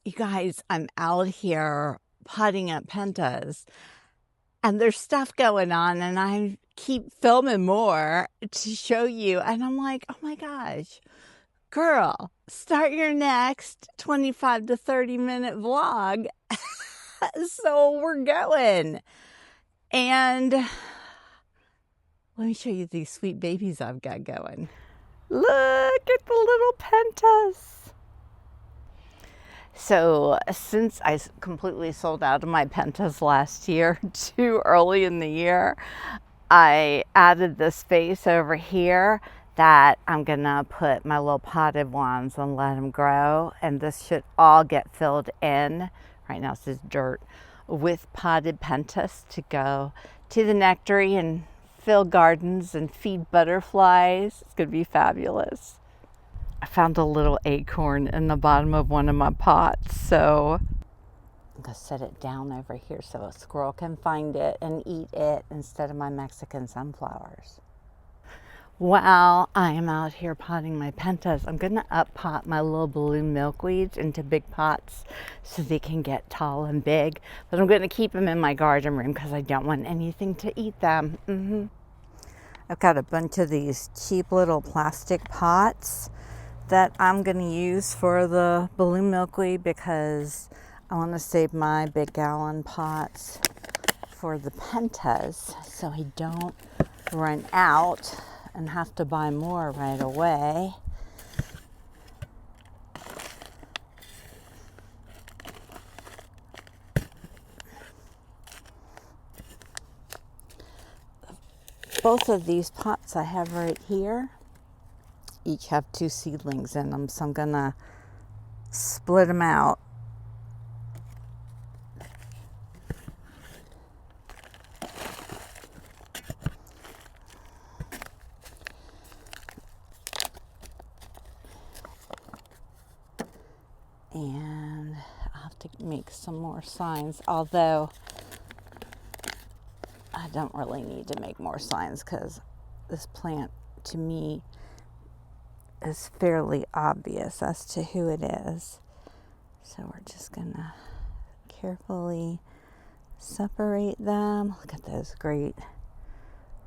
You guys, I'm out here potting at Pentas, and there's stuff going on, and I keep filming more to show you. And I'm like, oh my gosh, girl, start your next 25 to 30-minute vlog. So we're going. And let me show you these sweet babies I've got going. Look at the little Pentas. So since I completely sold out of my Pentas last year, too early in the year, I added this space over here that I'm gonna put my little potted ones and let them grow. And this should all get filled in. Right now it's just dirt with potted Pentas to go to the nectary and fill gardens and feed butterflies. It's gonna be fabulous. I found a little acorn in the bottom of one of my pots, so I'm gonna set it down over here so a squirrel can find it and eat it instead of my Mexican sunflowers. While I am out here potting my Pentas, I'm gonna up pot my little balloon milkweeds into big pots so they can get tall and big. But I'm gonna keep them in my garden room because I don't want anything to eat them. I've got a bunch of these cheap little plastic pots that I'm going to use for the balloon milkweed because I want to save my big gallon pots for the Pentas so I don't run out and have to buy more right away. Both of these pots I have right here each have 2 seedlings in them, so I'm gonna split them out. And I'll have to make some more signs, although I don't really need to make more signs because this plant to me is fairly obvious as to who it is. So we're just gonna carefully separate them. Look at those great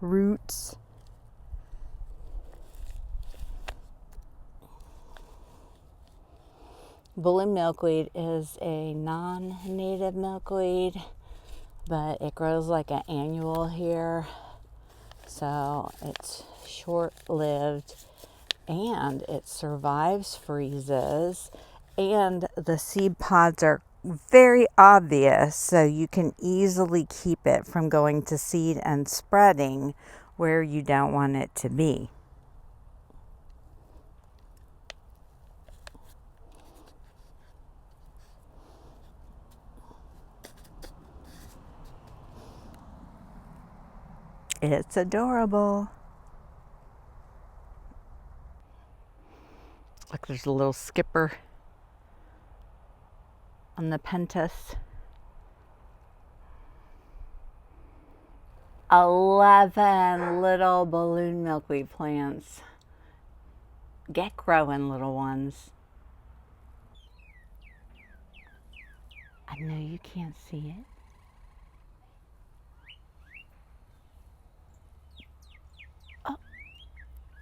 roots. Balloon milkweed is a non-native milkweed, but it grows like an annual here. So it's short-lived and it survives freezes, and the seed pods are very obvious, so you can easily keep it from going to seed and spreading where you don't want it to be. It's adorable. Look, there's a little skipper on the Pentas. 11 little balloon milkweed plants. Get growing, little ones. I know you can't see it. Oh,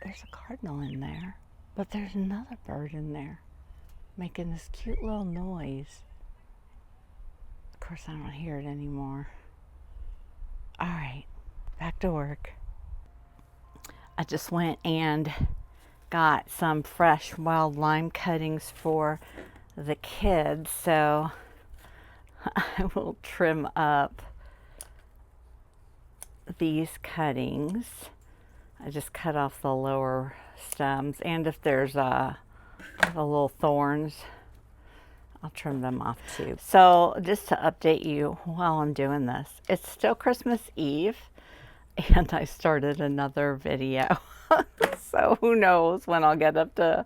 there's a cardinal in there. But there's another bird in there making this cute little noise. Of course, I don't hear it anymore. All right, back to work. I just went and got some fresh wild lime cuttings for the kids, so I will trim up these cuttings. I just cut off the lower stems, and if there's the little thorns, I'll trim them off too. So just to update you while I'm doing this, it's still Christmas Eve and I started another video. So who knows when I'll get up to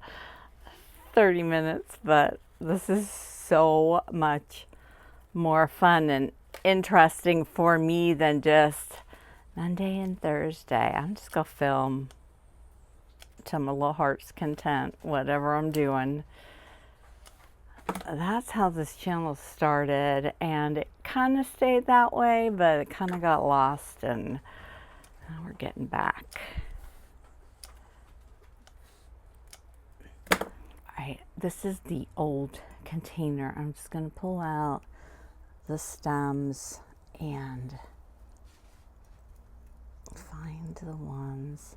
30 minutes, but this is so much more fun and interesting for me than just Monday and Thursday. I'm just gonna film to my little heart's content, whatever I'm doing. that's how this channel started, and it kind of stayed that way, but it kind of got lost, and now we're getting back. All right, this is the old container. I'm just going to pull out the stems and find the ones.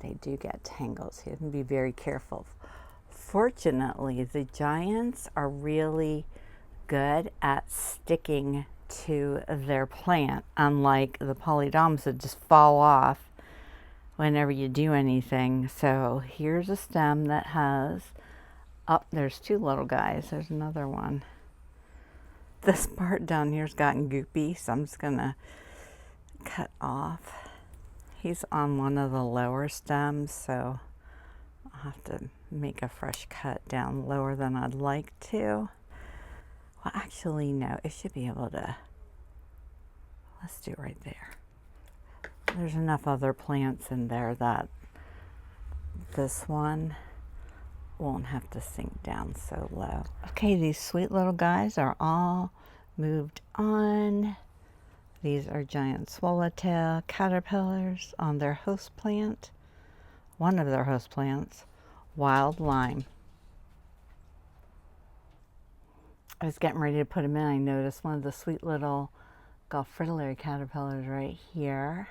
They do get tangled, so you have to be very careful. Fortunately, the giants are really good at sticking to their plant, unlike the polydoms that just fall off whenever you do anything. So here's a stem that has, oh, there's two little guys. There's another one. This part down here's gotten goopy, so I'm just gonna cut off. He's on one of the lower stems, so I'll have to make a fresh cut down lower than I'd like to. Well, actually, no, it should be able to. Let's do it right there. There's enough other plants in there that this one won't have to sink down so low. Okay, these sweet little guys are all moved on. These are giant swallowtail caterpillars on their host plant. One of their host plants, wild lime. I was getting ready to put them in. I noticed one of the sweet little Gulf fritillary caterpillars right here.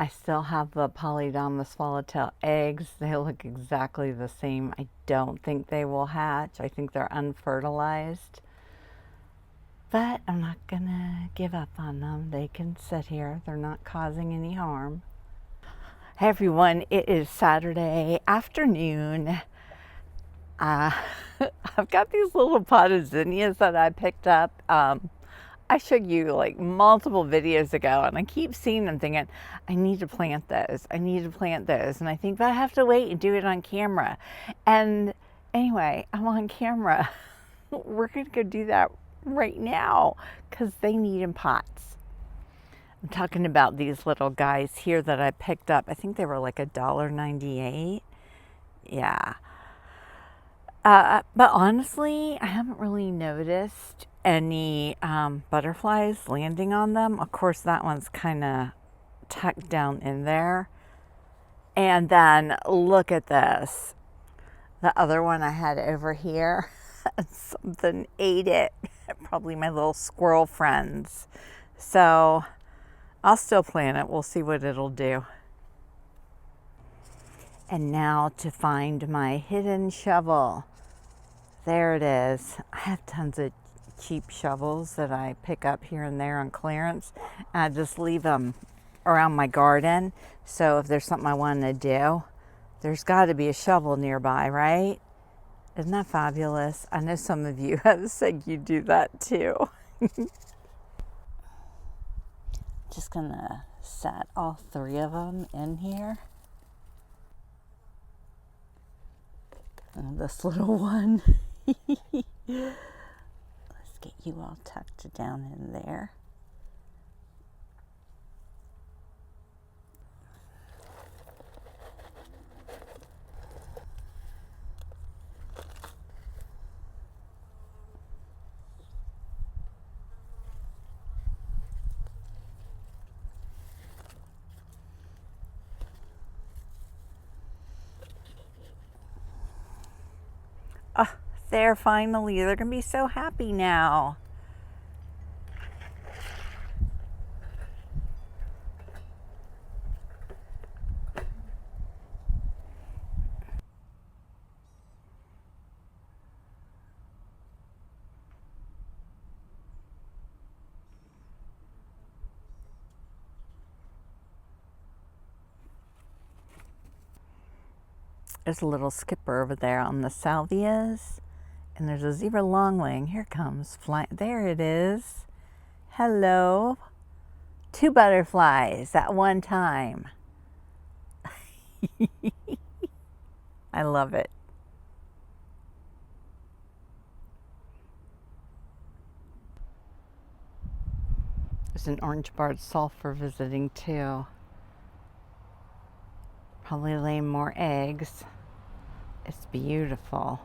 I still have the polydoma swallowtail eggs. They look exactly the same. I don't think they will hatch. I think they're unfertilized. But I'm not gonna give up on them. They can sit here. They're not causing any harm. Hey everyone, it is Saturday afternoon. I've got these little potted zinnias that I picked up. I showed you like multiple videos ago, and I keep seeing them thinking, I need to plant those. I need to plant those. And I think, but I have to wait and do it on camera. And anyway, I'm on camera. We're going to go do that right now because they need in pots. I'm talking about these little guys here that I picked up. I think they were like $1.98. Yeah. But honestly, I haven't really noticed any butterflies landing on them. Of course, that one's kind of tucked down in there. And then look at this. The other one I had over here, something ate it. Probably my little squirrel friends. So I'll still plant it. We'll see what it'll do. And now to find my hidden shovel. There it is. I have tons of cheap shovels that I pick up here and there on clearance. And I just leave them around my garden. So if there's something I want to do, there's got to be a shovel nearby, right? Isn't that fabulous? I know some of you have said you do that too. Just gonna set all three of them in here. And this little one. Let's get you all tucked down in there. Oh, there, finally. They're going to be so happy now. There's a little skipper over there on the salvias. And there's a zebra longwing. Here comes flying. There it is. Hello. 2 butterflies at one time. I love it. There's an orange-barred sulfur visiting too. Probably laying more eggs. It's beautiful.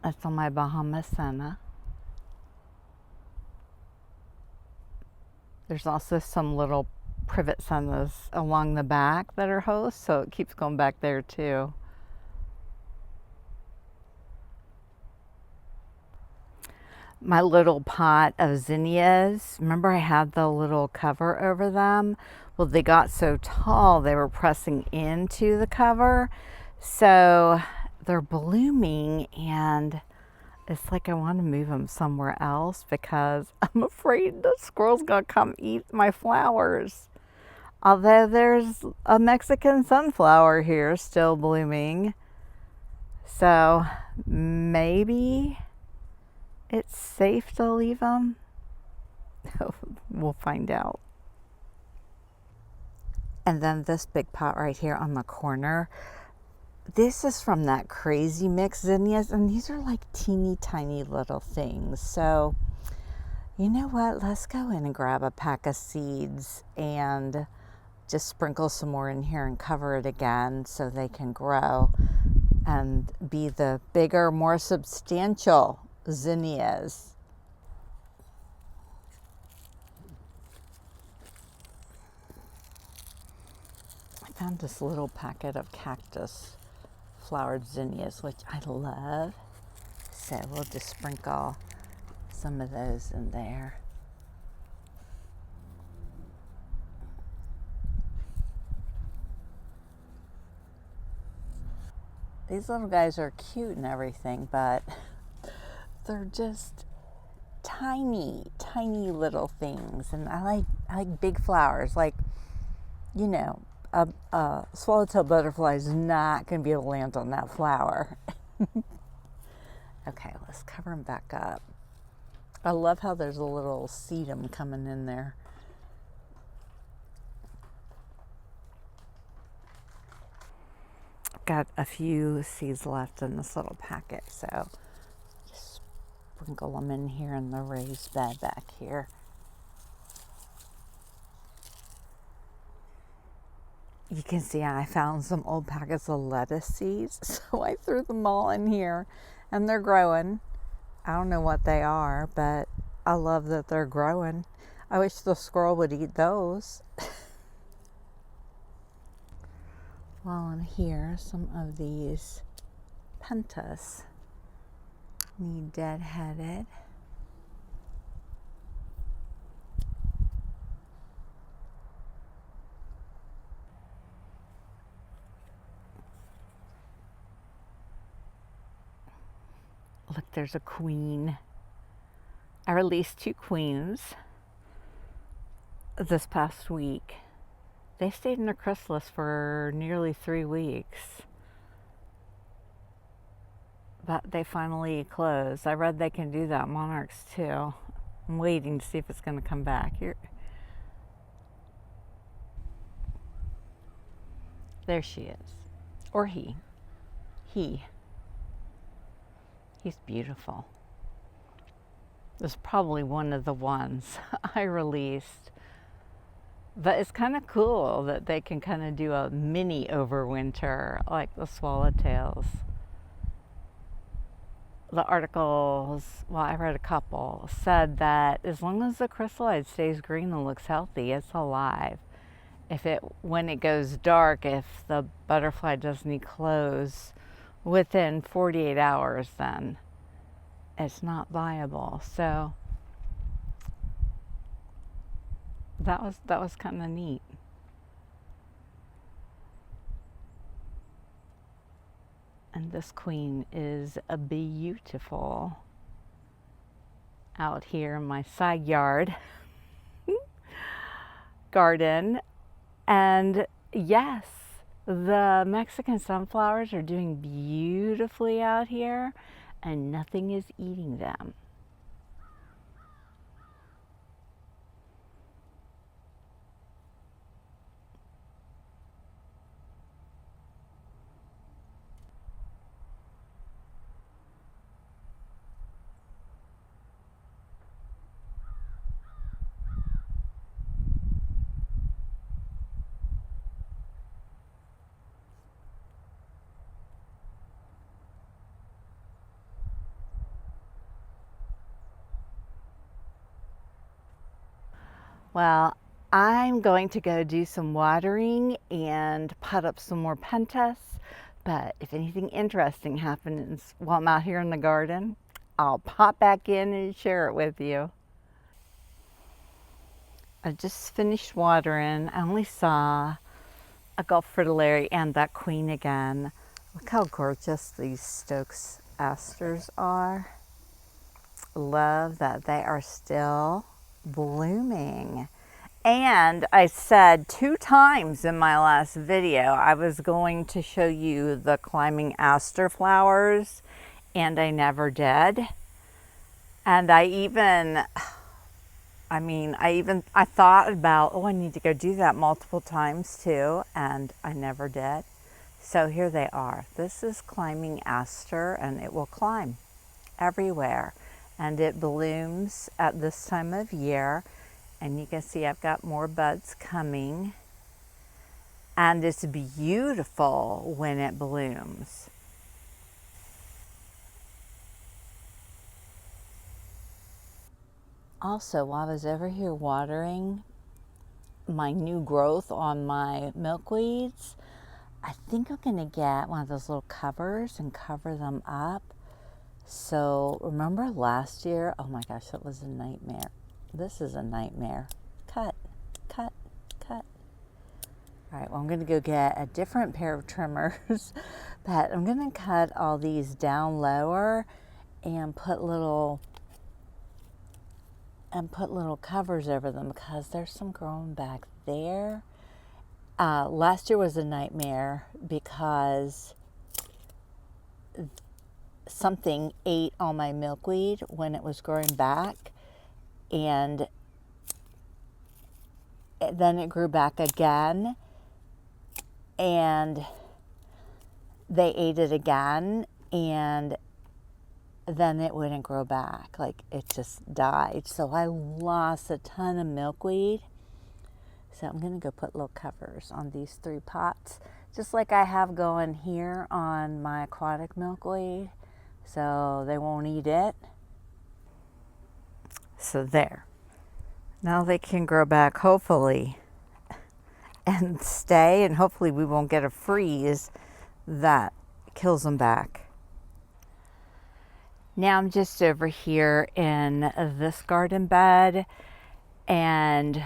That's on my Bahama Senna. There's also some little privet sennas along the back that are hosts, so it keeps going back there too. My little pot of zinnias, remember I had the little cover over them? Well, they got so tall they were pressing into the cover, so they're blooming, and it's like I want to move them somewhere else because I'm afraid the squirrel's gonna come eat my flowers. Although there's a Mexican sunflower here still blooming, so maybe it's safe to leave them. We'll find out. And then this big pot right here on the corner, this is from that crazy mix zinnias, and these are like teeny tiny little things. So you know what, let's go in and grab a pack of seeds and just sprinkle some more in here and cover it again so they can grow and be the bigger, more substantial zinnias. I found this little packet of cactus flowered zinnias, which I love. So we'll just sprinkle some of those in there. These little guys are cute and everything, but they're just tiny, tiny little things. And I like big flowers. Like, you know, a swallowtail butterfly is not going to be able to land on that flower. Okay, let's cover them back up. I love how there's a little sedum coming in there. Got a few seeds left in this little packet, so just sprinkle them in here in the raised bed back here. You can see I found some old packets of lettuce seeds, so I threw them all in here, and they're growing. I don't know what they are, but I love that they're growing. I wish the squirrel would eat those. While I'm here, some of these Pentas need deadheaded. Look, there's a queen. I released 2 queens this past week. They stayed in their chrysalis for nearly 3 weeks. But they finally closed. I read they can do that, monarchs too. I'm waiting to see if it's going to come back. There she is. Or he. He's beautiful. This is probably one of the ones I released. But it's kind of cool that they can kind of do a mini overwinter like the swallowtails. The articles, well, I read a couple, said that as long as the chrysalide stays green and looks healthy, it's alive. When it goes dark, if the butterfly doesn't eclose within 48 hours, then it's not viable. So that was kind of neat. And this queen is a beautiful out here in my side yard garden. And yes, the Mexican sunflowers are doing beautifully out here, and nothing is eating them. Well, I'm going to go do some watering and pot up some more pentas. But if anything interesting happens while I'm out here in the garden, I'll pop back in and share it with you. I just finished watering. I only saw a Gulf fritillary and that queen again. Look how gorgeous these Stokes asters are. Love that they are still blooming. And I said 2 times in my last video I was going to show you the climbing aster flowers, and I never did. And I thought about, oh, I need to go do that multiple times too, and I never did. So here they are. This is climbing aster, and it will climb everywhere. And it blooms at this time of year. And you can see I've got more buds coming. And it's beautiful when it blooms. Also, while I was over here watering my new growth on my milkweeds, I think I'm going to get one of those little covers and cover them up. So remember last year? Oh my gosh, that was a nightmare. This is a nightmare. Cut, cut, cut. All right, well, I'm going to go get a different pair of trimmers, but I'm going to cut all these down lower and put little covers over them because there's some growing back there. Last year was a nightmare because something ate all my milkweed when it was growing back, and then it grew back again, and they ate it again, and then it wouldn't grow back. Like, it just died. So I lost a ton of milkweed. So I'm going to go put little covers on these 3 pots, just like I have going here on my aquatic milkweed, so they won't eat it. So there. Now they can grow back, hopefully, and stay, and hopefully we won't get a freeze that kills them back. Now I'm just over here in this garden bed, and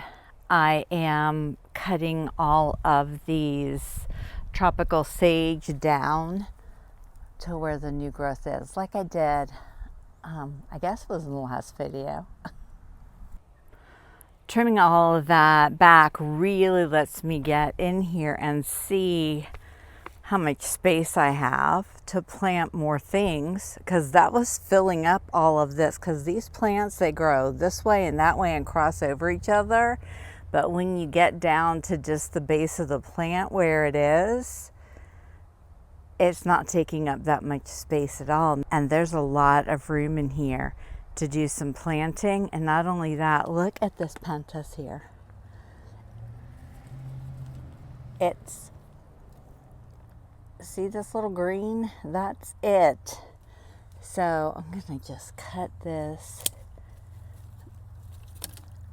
I am cutting all of these tropical sage down to where the new growth is, like I did, I guess it was in the last video. Trimming all of that back really lets me get in here and see how much space I have to plant more things, because that was filling up all of this, because these plants, they grow this way and that way and cross over each other. But when you get down to just the base of the plant where it is, it's not taking up that much space at all. And there's a lot of room in here to do some planting. And not only that, look at this pentas here. See this little green? That's it. So I'm gonna just cut this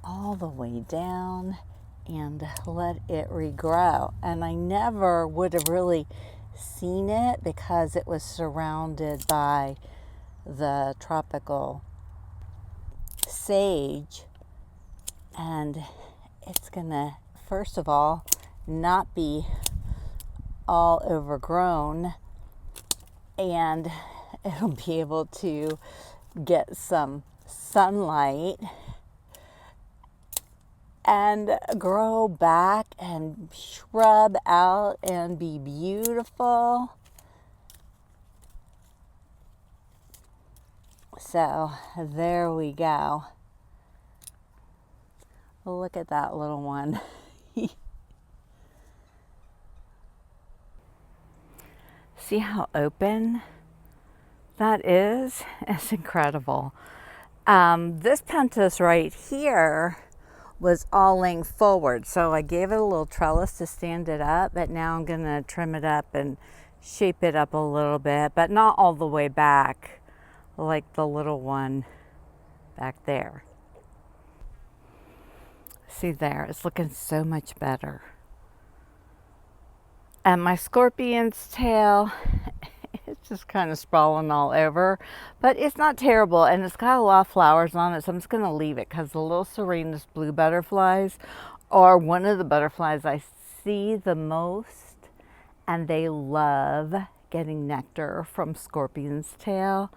all the way down and let it regrow. And I never would have really seen it because it was surrounded by the tropical sage, and it's gonna, first of all, not be all overgrown, and it'll be able to get some sunlight and grow back and shrub out and be beautiful. So there we go. Look at that little one. See how open that is? It's incredible. This pentas right here was all laying forward, so I gave it a little trellis to stand it up, but now I'm gonna trim it up and shape it up a little bit, but not all the way back like the little one back there. See there, it's looking so much better. And my scorpion's tail, it's just kind of sprawling all over, but it's not terrible, and it's got a lot of flowers on it, so I'm just going to leave it because the little Serenus blue butterflies are one of the butterflies I see the most, and they love getting nectar from scorpion's tail.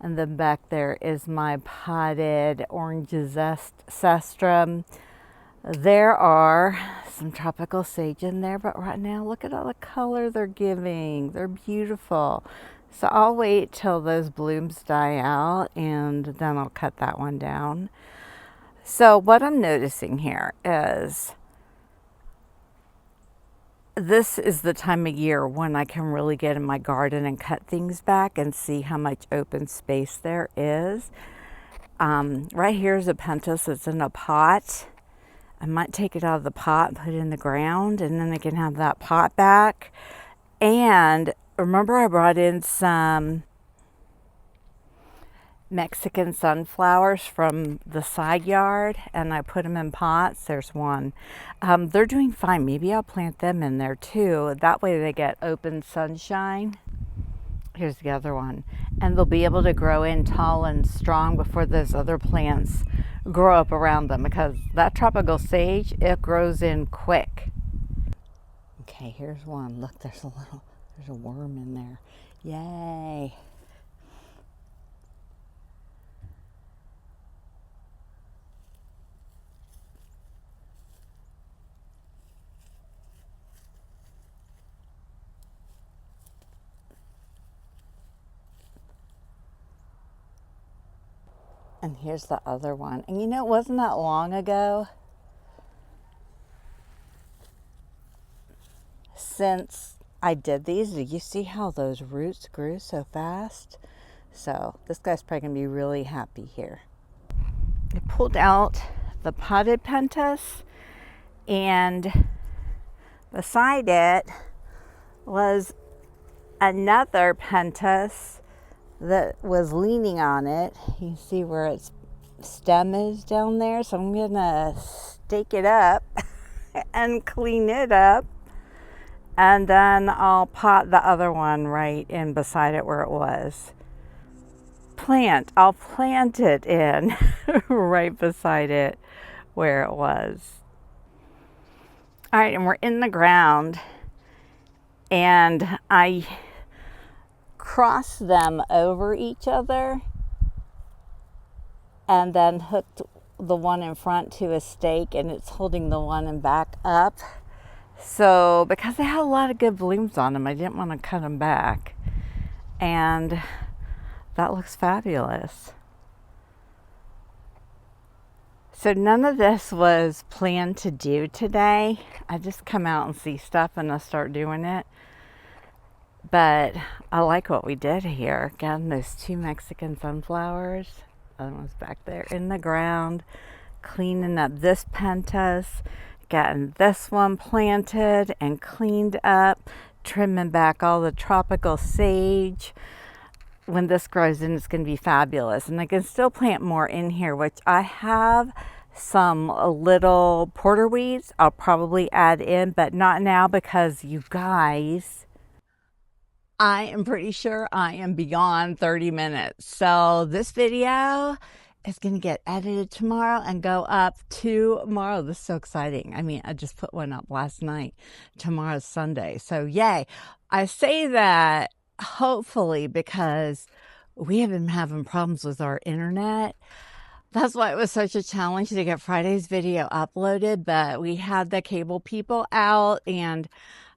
And then back there is my potted orange cestrum. There are some tropical sage in there, but right now look at all the color they're giving. They're beautiful. So I'll wait till those blooms die out and then I'll cut that one down. So what I'm noticing here is this is the time of year when I can really get in my garden and cut things back and see how much open space there is. Right here is a Pentas that's in a pot. I might take it out of the pot and put it in the ground, and then I can have that pot back. And remember I brought in some Mexican sunflowers from the side yard, and I put them in pots. There's one. They're doing fine. Maybe I'll plant them in there too. That way they get open sunshine. Here's the other one. And they'll be able to grow in tall and strong before those other plants grow up around them, because that tropical sage, it grows in quick. Okay, here's one. Look, there's a worm in there. Yay. And here's the other one. And you know, it wasn't that long ago since I did these. Do you see how those roots grew so fast? So this guy's probably gonna be really happy here. I pulled out the potted Pentas, and beside it was another Pentas that was leaning on it. You see where its stem is down there, so I'm gonna stake it up and clean it up, and then I'll pot the other one right in beside it where it was. I'll plant it in right beside it where it was. All right, and we're in the ground, and I cross them over each other and then hooked the one in front to a stake, and it's holding the one in back up. So because they had a lot of good blooms on them, I didn't want to cut them back, and that looks fabulous. So none of this was planned to do today. I just come out and see stuff and I start doing it. But I like what we did here. Getting those two Mexican sunflowers. The other one's back there in the ground. Cleaning up this Pentas. Getting this one planted and cleaned up. Trimming back all the tropical sage. When this grows in, it's going to be fabulous. And I can still plant more in here, which I have some little porterweeds I'll probably add in, but not now because you guys, I am pretty sure I am beyond 30 minutes. So this video is going to get edited tomorrow and go up tomorrow. This is so exciting. I mean, I just put one up last night. Tomorrow's Sunday. So yay. I say that hopefully because we have been having problems with our internet. That's why it was such a challenge to get Friday's video uploaded, but we had the cable people out and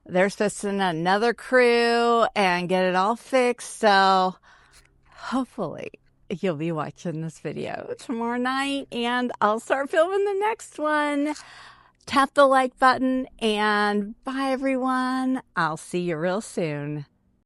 they're supposed to send another crew and get it all fixed. So hopefully you'll be watching this video tomorrow night and I'll start filming the next one. Tap the like button and bye everyone. I'll see you real soon.